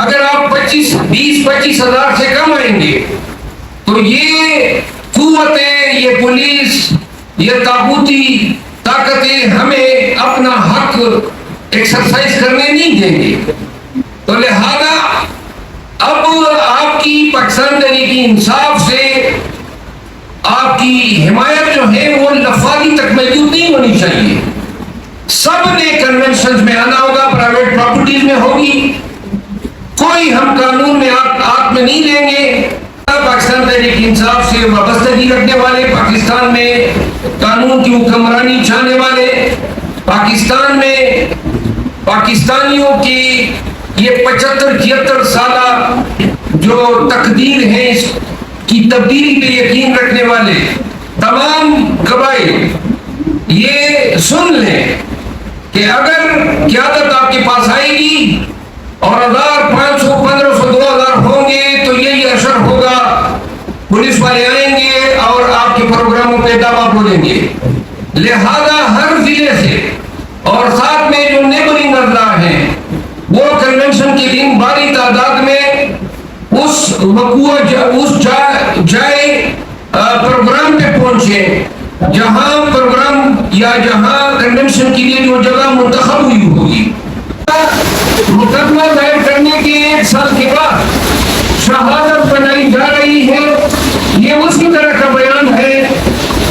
اگر آپ 20-25 ہزار سے کم آئیں گے تو یہ قوتیں، یہ پولیس، یہ تابوتی طاقتیں ہمیں اپنا حق ایکسرسائز کرنے نہیں دیں گے. تو لہذا اب آپ کی پاکستان تحریک انصاف سے آپ کی حمایت جو ہے وہ لفاظی تک محدود نہیں ہونی چاہیے. سب نے کنونشنز میں آنا ہوگا، پرائیویٹ پراپرٹیز میں ہوگی. کوئی ہم قانون میں آپ میں نہیں لیں گے. پاکستان تحریک انصاف سے وابستگی رکھنے والے، پاکستان میں قانون کی حکمرانی چاہنے والے، پاکستان میں پاکستانیوں کی یہ 75-76 سالہ جو تقدیر ہے اس کی تبدیلی پہ یقین رکھنے والے تمام قبائل یہ سن لیں کہ اگر قیادت آپ کے پاس آئے گی اور 1500 1500 2000 ہوں گے تو یہی اثر ہوگا. پولیس والے آئیں گے اور آپ کے پروگراموں پہ دعویٰ بولیں گے. لہذا ہر ضلع سے اور ساتھ میں جو نیبرنگ اضلاع ہیں وہ کنونشن کے دن بڑی تعداد میں اس جائے پروگرام پہ پہنچے جہاں پروگرام یا جہاں کنونشن کے لیے جو جگہ منتخب ہوئی ہوگی. مقدمہ دائر کرنے کے 1 سال کے بعد شہادت بنائی جا رہی ہے. یہ اسی طرح کا بیان ہے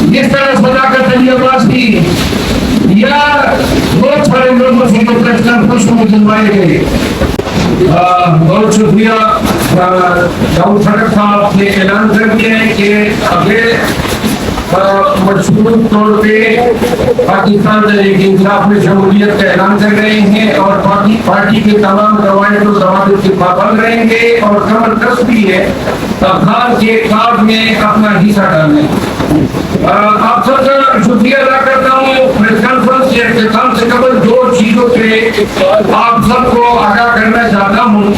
جس طرح صداقت علی عباس کی یا بہت سارے لوگوں سے پریس کانفرنس میں دلوائے گئے. بہت شکریہ داؤد خٹک صاحب نے اعلان کر دیا ہے کہ اگلے مشروط طور پہ پاکستان تحریک انصاف میں شمولیت کا اعلان کر رہے ہیں اور پارٹی کے تمام روایت و ضوابط کے پابند رہیں گے اور کمر کس بھی ہے افغان کے کام میں اپنا حصہ ڈالیں. آپ سب کا شکریہ ادا کرتا ہوں. پریس کانفرنس کے اختتام سے قبل 2 چیزوں پہ آپ سب کو آگاہ کرنا چاہتا ہوں.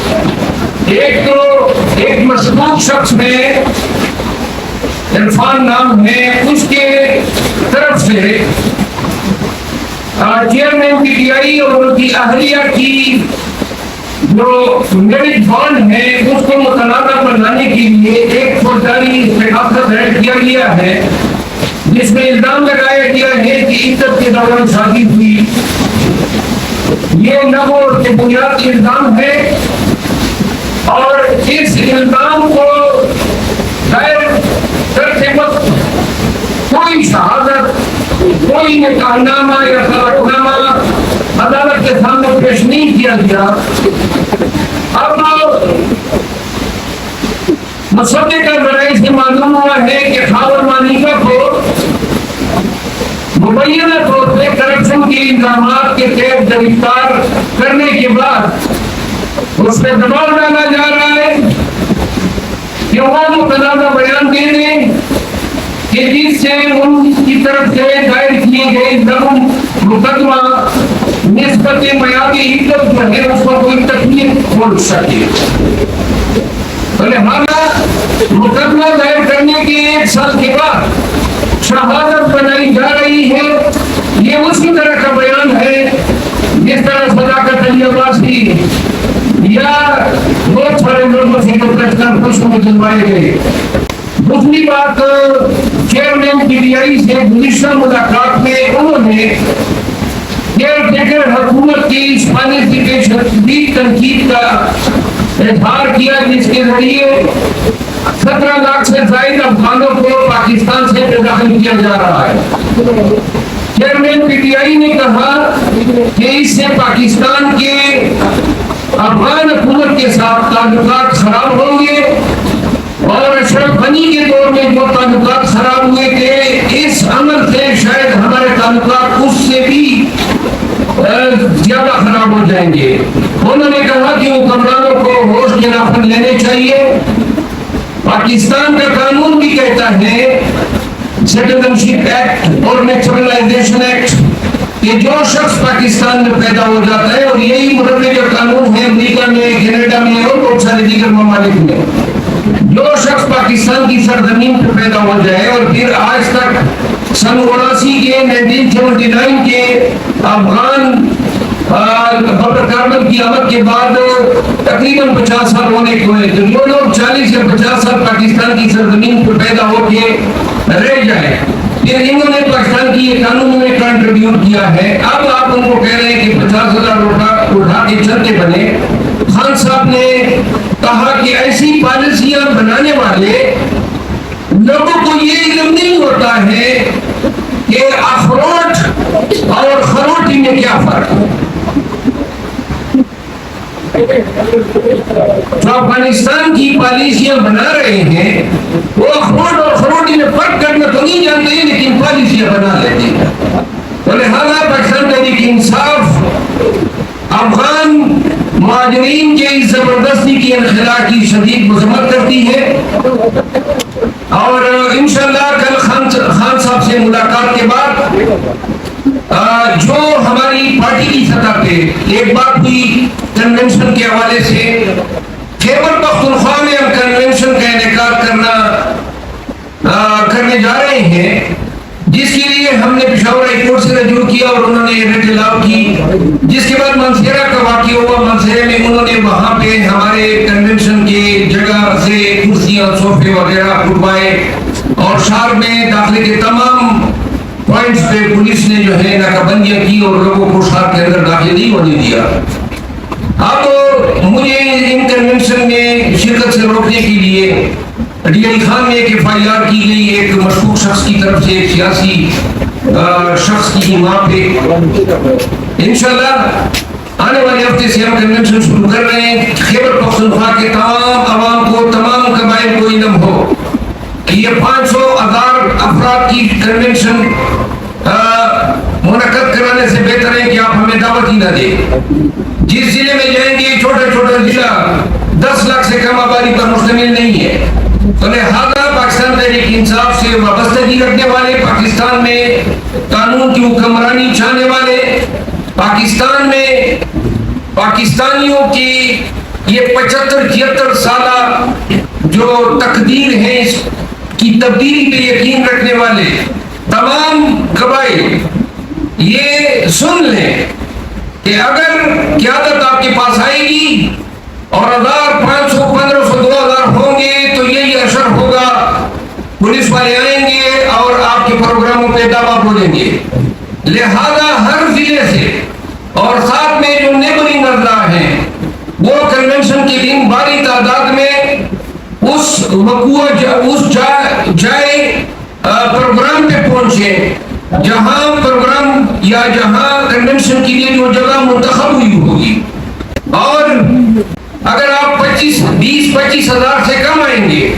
ایک تو ایک مشکوک شخص میں عرفان نام ہے، اس کے طرف سے چیئرمین پی ٹی آئی اور ان کی اہلیہ کی جو میرج بانڈ ہے اس کو متنازع بنانے کے لیے ایک فوجداری استحقاقت ایڈ کیا گیا ہے جس میں الزام لگایا گیا ہے کہ عدت کے دوران شادی ہوئی. یہ نبو کے بنیادی الزام ہے اور اس الزام کو دائر کرتے وقت کوئی شہادت، کوئی نکاح نامہ یا طلاق نامہ عدالت کے سامنے پیش نہیں کیا گیا. اب مسودے کا ذرائع سے معلوم ہوا ہے کہ خاور مانیکا کو مبینہ طور پہ کرپشن کے الزامات کے تحت گرفتار کرنے کے بعد اس پہ دباؤ ڈالا جا رہا ہے کہ وہ متنازع بیان دے دیں کہ جس سے ان کی طرف سے دائر کیے گئے مقدمہ نسبت میعادی عدت جو ہے اس کو کوئی تکلیف ہو سکے. لہذا مقدمہ دائر کرنے کے 1 سال کے بعد شہادت بنائی جا رہی ہے. یہ اسی طرح کا بیان ہے جس طرح صداقت علی عباس کی یا بہت سارے لوگوں سے پریس کانفرنس میں دلوائے گئے. دوسری بات، چیئرمین پی ٹی آئی سے گزشتہ ملاقات میں انہوں نے کیئر ٹیکر حکومت کی اس پالیسی کے شدید تنقید کا اظہار کیا جس کے ذریعے 17 لاکھ سے زائد افغانوں کو پاکستان سے بے دخل کیا جا رہا ہے. چیئرمین پی ٹی آئی نے کہا کہ اس سے پاکستان کے افغان حکومت کے ساتھ تعلقات خراب ہوں گے اور اشرف غنی کے دور میں جو تعلقات خراب ہوئے تھے اس عمل سے شاید ہمارے تعلقات اس سے بھی زیادہ خراب ہو جائیں گے. انہوں نے کہا کہ حکمرانوں کو ہوش کے ناخن لینے چاہیے. پاکستان کا قانون بھی کہتا ہے سٹیزن شپ ایکٹ اور نیچرلائزیشن ایکٹ کہ جو شخص پاکستان میں پیدا ہو جاتا ہے اور یہی مربع کا قانون ہے امریکہ میں، کینیڈا میں اور بہت سارے دیگر ممالک میں، جو شخص پاکستان کی سرزمین پر پیدا ہو جائے اور پھر آج تک سن 79 کے 1979 کے افغان ڈاکٹر کارمل کی آمد کے بعد تقریباً 50 سال ہونے کو ہے، تو جو لوگ 40 یا 50 سال پاکستان کی سرزمین پر پیدا ہو کے رہ جائے، پھر انہوں نے پاکستان کی یہ قانون میں کنٹریبیوٹ کیا ہے، اب آپ ان کو کہہ رہے ہیں کہ 50,000 اٹھا کے چلتے بنے۔ خان صاحب نے کہا کہ ایسی پالیسیاں بنانے والے لوگوں کو یہ علم نہیں ہوتا ہے کہ اخروٹ اور خروٹی میں کیا فرق ہے۔ جو افغانستان کی پالیسیاں بنا رہے ہیں وہ اخروٹ اور خروٹی میں فرق کرنا تو نہیں جانتے ہیں، لیکن پالیسیاں بنا لیتے ہیں۔ تو لہٰذا پاکستان تحریک انصاف افغان مہاجرین کے اس زبردستی کی انخلا کی شدید مذمت کرتی ہے، اور انشاءاللہ کل خان صاحب سے ملاقات کے بعد جو ہماری پارٹی کی سطح پہ ایک بات ہوئی کنونشن کے حوالے سے، خیبر پختونخوا میں ہم کنونشن کا انعقاد کرنے جا رہے ہیں، جس کے لیے ہم نے پشاور ہائی کورٹ سے رجوع کیا اور انہوں نے ریٹ الاؤ کی، جس کے بعد منصیرہ کا واقعہ ہوا۔ منصیرہ میں انہوں نے وہاں پہ ہمارے کنونشن کے جگہ سے کرسیاں صوفے وغیرہ اٹھوائے، اور شہر میں داخلے کے تمام پوائنٹس پہ پولیس نے جو ہے ناکہ بندیاں کی اور لوگوں کو شہر کے اندر داخل نہیں ہونے دیا۔ اب مجھے ان کنونشن میں شرکت سے روکنے کے لیے ڈی آئی خان میں ایک FIR کی گئی، ایک مشکوک شخص کی طرف سے، ایک سیاسی شخص کی ماں پہ۔ انشاءاللہ آنے والے ہفتے سے ہم کنونشن شروع کر رہے ہیں۔ خیبر پختونخوا کے تمام عوام کو، تمام قبائل کو علم ہو کہ یہ 500,000 افراد کی کنونشن منعقد کرانے سے بہتر ہے کہ آپ ہمیں دعوت ہی نہ دیں۔ جس ضلع میں جائیں گے، چھوٹا چھوٹا ضلع 10 لاکھ سے کم آبادی پر مشتمل نہیں ہے، تو لہٰذا پاکستان تحریک انصاف سے وابستگی رکھنے والے، پاکستان میں قانون کی حکمرانی چاہنے والے، پاکستان میں پاکستانیوں کی یہ 75-76 سالہ جو تقدیر ہے اس کی تبدیلی پہ یقین رکھنے والے تمام قبائل یہ سن لیں کہ اگر قیادت آپ کے پاس آئے گی اور 1000 500 1500 2000 ہوں گے تو یہی اثر ہوگا، پولیس والے آئیں گے اور آپ کے پروگراموں پہ دعویٰ بولیں گے۔ لہذا ہر ضلع سے اور ساتھ میں جو نیبرنگ اضلاع ہیں وہ کنونشن کے دن بڑی تعداد میں اس جائے پروگرام پہ پہنچے جہاں پروگرام یا جہاں کنونشن کے لیے جو جگہ منتخب ہوئی ہوگی، اور اگر آپ 20-25 ہزار سے کم آئیں گے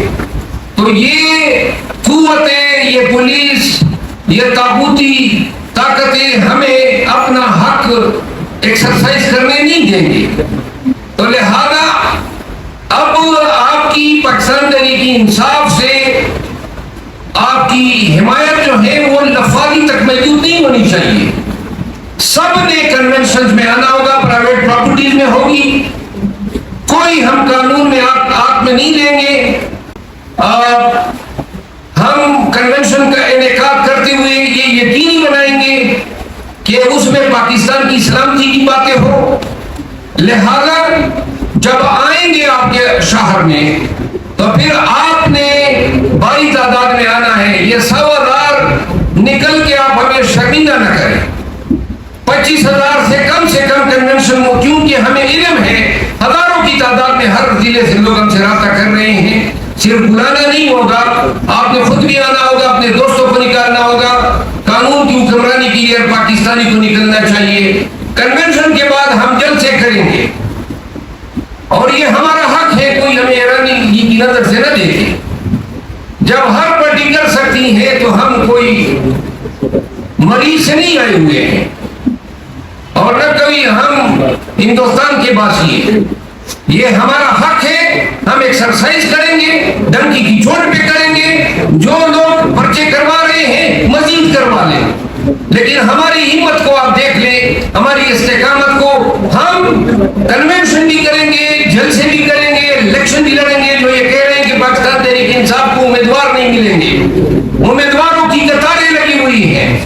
تو یہ قوتیں، یہ پولیس، یہ تابوتی طاقتیں ہمیں اپنا حق ایکسرسائز کرنے نہیں دیں گے۔ تو لہذا اب آپ کی پاکستان تحریک انصاف سے آپ کی حمایت جو ہے وہ لفاظی تک محدود نہیں ہونی چاہیے۔ سب نے کنونشنز میں آنا ہوگا، پرائیویٹ پراپرٹیز میں ہوگی، کوئی ہم قانون میں آگ میں نہیں لیں گے۔ ہم کنونشن کا انعقاد کرتے ہوئے یہ یقینی بنائیں گے کہ اس میں پاکستان کی سلامتی کی باتیں ہو۔ لہذا جب آئیں گے آپ کے شہر میں تو پھر آپ نے بڑی تعداد میں آنا ہے، یہ 100,000 نکل کے آپ ہمیں شرمندہ نہ کریں۔ 25,000 سے کم کنونشن ہو، کیونکہ ہمیں علم ہے ہزاروں کی تعداد میں ہر ضلع سے لوگ ہم سے رابطہ کر رہے ہیں۔ صرف بلانا نہیں ہوگا، آپ نے خود بھی آنا ہوگا، اپنے دوستوں کو نکالنا ہوگا۔ قانون کی حکمرانی کے لیے پاکستانی کو نکلنا چاہیے۔ کنونشن کے بعد ہم جلد سے کریں گے اور یہ ہمارا حق ہے، کوئی ہمیں ایرانی کی نظر سے نہ دیکھے۔ جب ہر پارٹی کر سکتی ہے تو ہم کوئی مریض سے نہیں آئے ہوئے ہیں اور نہ کبھی ہم ہندوستان کے باسی ہیں۔ یہ ہمارا حق ہے، ہم ایکسرسائز کریں گے، ڈنکی کی چوٹ پہ کریں گے۔ جو لوگ پرچے کروا رہے ہیں مزید کروا لیں، لیکن ہماری ہمت کو آپ دیکھ لیں، ہماری استقامت کو۔ ہم کنونشن بھی کریں گے، جلسے بھی کریں گے، الیکشن بھی لڑیں گے۔ جو یہ کہہ رہے ہیں کہ پاکستان تحریک انصاف کو امیدوار نہیں ملیں گے، امیدواروں کی قطاریں لگی ہوئی ہیں،